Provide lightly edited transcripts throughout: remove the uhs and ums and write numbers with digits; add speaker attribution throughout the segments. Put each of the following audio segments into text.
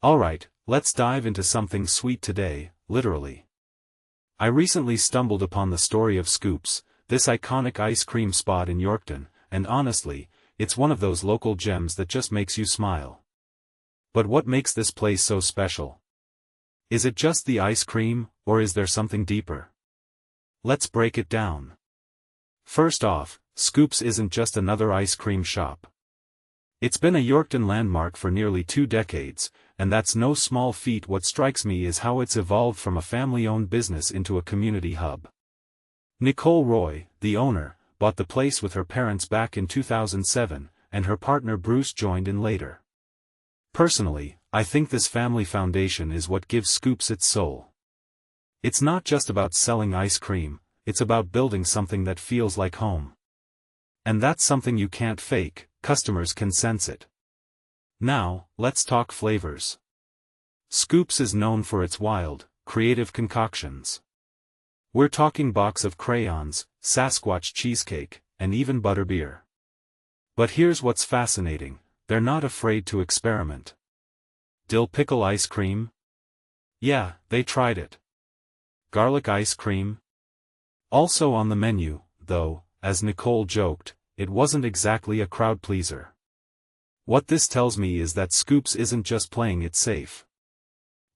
Speaker 1: Alright, let's dive into something sweet today, literally. I recently stumbled upon the story of Scoops, this iconic ice cream spot in Yorkton, and honestly, it's one of those local gems that just makes you smile. But what makes this place so special? Is it just the ice cream, or is there something deeper? Let's break it down. First off, Scoops isn't just another ice cream shop. It's been a Yorkton landmark for nearly 2 decades, and that's no small feat. What strikes me is how it's evolved from a family-owned business into a community hub. Nicole Roy, the owner, bought the place with her parents back in 2007, and her partner Bruce joined in later. Personally, I think this family foundation is what gives Scoops its soul. It's not just about selling ice cream, it's about building something that feels like home. And that's something you can't fake, customers can sense it. Now, let's talk flavors. Scoops is known for its wild, creative concoctions. We're talking box of crayons, Sasquatch cheesecake, and even butterbeer. But here's what's fascinating, they're not afraid to experiment. Dill pickle ice cream? Yeah, they tried it. Garlic ice cream? Also on the menu, though, as Nicole joked, it wasn't exactly a crowd pleaser. What this tells me is that Scoops isn't just playing it safe.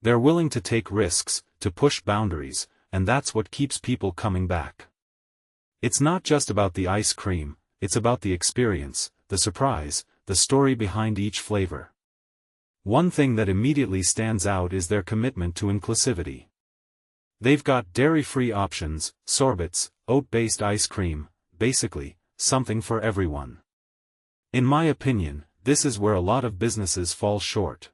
Speaker 1: They're willing to take risks, to push boundaries, and that's what keeps people coming back. It's not just about the ice cream, it's about the experience, the surprise, the story behind each flavor. One thing that immediately stands out is their commitment to inclusivity. They've got dairy-free options, sorbets, oat-based ice cream, basically, something for everyone. In my opinion, this is where a lot of businesses fall short.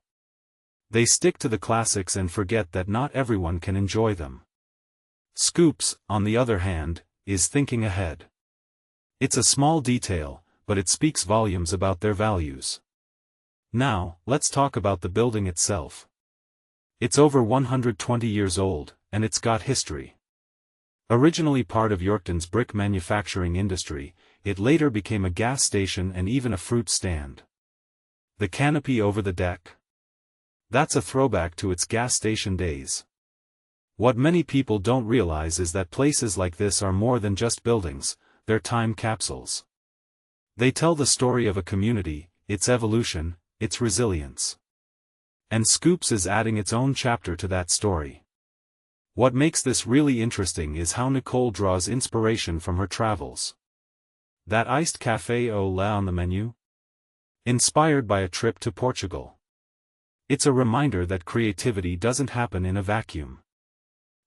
Speaker 1: They stick to the classics and forget that not everyone can enjoy them. Scoops, on the other hand, is thinking ahead. It's a small detail, but it speaks volumes about their values. Now, let's talk about the building itself. It's over 120 years old, and it's got history. Originally part of Yorkton's brick manufacturing industry, it later became a gas station and even a fruit stand. The canopy over the deck? That's a throwback to its gas station days. What many people don't realize is that places like this are more than just buildings, they're time capsules. They tell the story of a community, its evolution, its resilience. And Scoops is adding its own chapter to that story. What makes this really interesting is how Nicole draws inspiration from her travels. That iced café au lait on the menu? Inspired by a trip to Portugal. It's a reminder that creativity doesn't happen in a vacuum.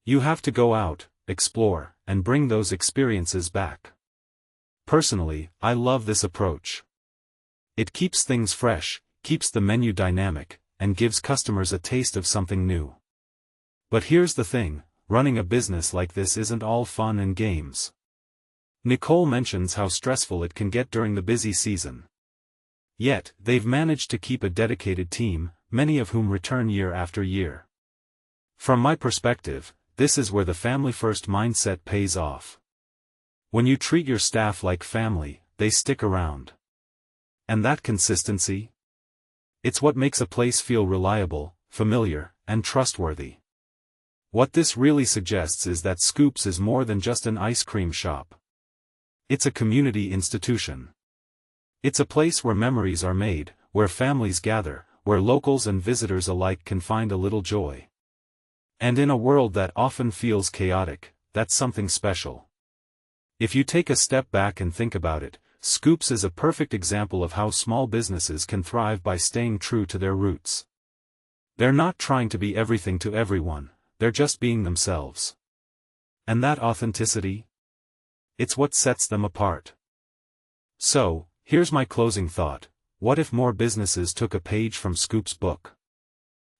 Speaker 1: You have to go out, explore, and bring those experiences back. Personally, I love this approach. It keeps things fresh, keeps the menu dynamic, and gives customers a taste of something new. But here's the thing, running a business like this isn't all fun and games. Nicole mentions how stressful it can get during the busy season. Yet, they've managed to keep a dedicated team, many of whom return year after year. From my perspective, this is where the family-first mindset pays off. When you treat your staff like family, they stick around. And that consistency? It's what makes a place feel reliable, familiar, and trustworthy. What this really suggests is that Scoops is more than just an ice cream shop. It's a community institution. It's a place where memories are made, where families gather, where locals and visitors alike can find a little joy. And in a world that often feels chaotic, that's something special. If you take a step back and think about it, Scoops is a perfect example of how small businesses can thrive by staying true to their roots. They're not trying to be everything to everyone, they're just being themselves. And that authenticity? It's what sets them apart. So, here's my closing thought. What if more businesses took a page from Scoops' book?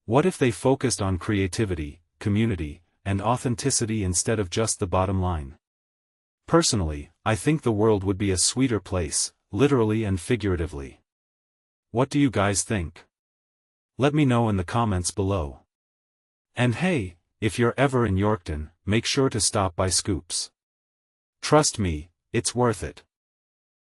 Speaker 1: What if they focused on creativity, community, and authenticity instead of just the bottom line? Personally, I think the world would be a sweeter place, literally and figuratively. What do you guys think? Let me know in the comments below. And hey, if you're ever in Yorkton, make sure to stop by Scoops. Trust me, it's worth it.